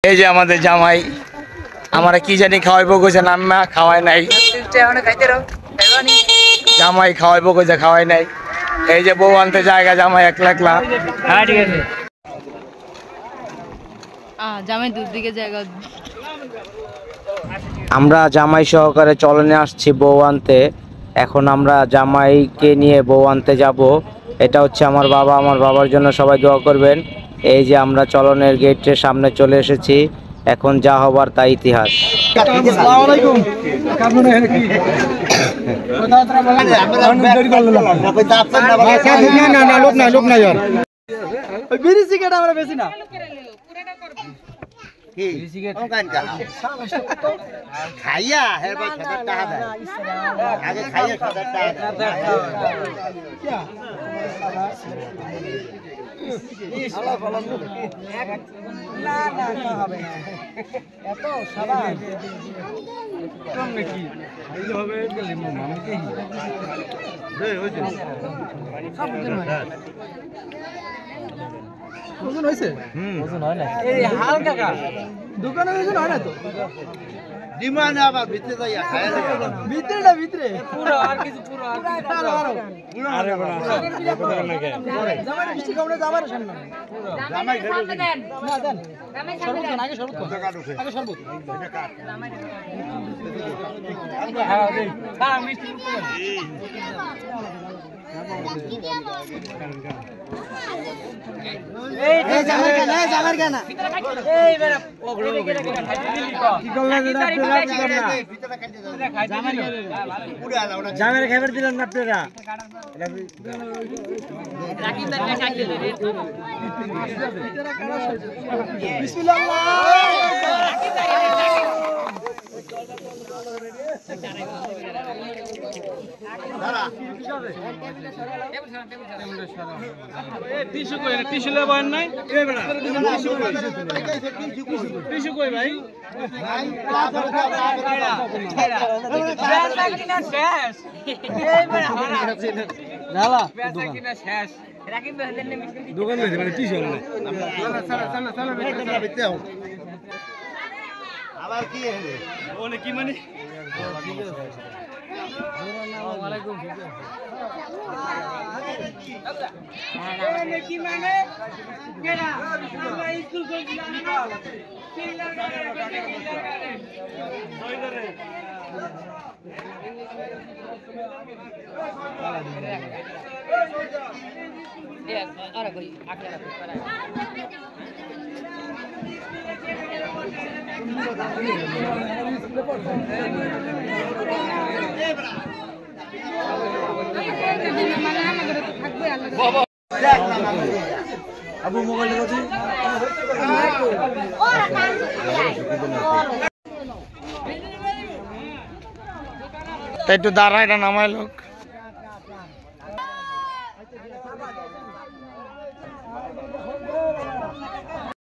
এই যে আমাদের জামাই আমরা কি জানি খাওয়াইবো কইছে নাম্মা খাওয়াই নাই জামাই খাওয়াইবো কইছে খাওয়াই নাই এই যে বউ আনতে জায়গা জামাই একলা একলা হ্যাঁ ঠিক আছে জামাই দূর দিকে জায়গা আমরা জামাই সহকারে চলনে আসছি বউ আনতে এখন আমরা জামাইকে নিয়ে বউ আনতে যাব এটা হচ্ছে আমার বাবার জন্য সবাই দোয়া করবেন এই যে আমরা চলনের গেটের সামনে চলে এসেছি এখন যা হবার তা ইতিহাস আসসালামু আলাইকুম কামনে কি না লোক না यार ওই বিড়ি সিগারেট আমরা বেশি না কি সিগারেট কোন কা খাইয়া হে ভাই 70 টাকা দেয় আগে খাইয়া 70 টাকা কি আলা বলন না হবে না এত সাদা কম নাকি এই হবে গেলে মামি কি এই হইছে সব দিন হয় ওজন হইছে ওজন হয় না এই হালকা কা দোকানে ওজন হয় না তো ডিমান্ড আবার ভিতরে যাইয়া খায় না ভিতরে পুরো আর কিছু পুরো আরে বড় কথা লাগে জামাই মিষ্টি খাওনে জামাই সামনে জামাই খাবে না দেন জামাই সামনে আগে শরবত আগে শরবত এটা কাট জামাই হ্যাঁ দেই হ্যাঁ মিষ্টি এই জামার গানা এই বেটা ওগড়ে কি করলা এটা ভিতরে কাটতে দাও জামার খাবার দিলেন না আপনারা রাকিবদার কা কাটতে বিসমিল্লাহ দাঁড়া টিস্যু কই টিস্যু লেবেন নাই এই বেটা টিস্যু কই ভাই শেষ এই বেটা নালা দোকান কিনা শেষ রাকিব ভাইদের নে দোকান লইছে মানে টিস্যু না চলো ভিতরে আও আবার কি হলো ওনে কি মানে আসসালামু আলাইকুম ওনে কি মানে কেনা আমরা স্কুল গেছিলাম না সিলার গাড়ি আরে কই আটলা করা আবু মোবাইল দেখছি তাই একটু দাঁড়ায় না নামায় লোক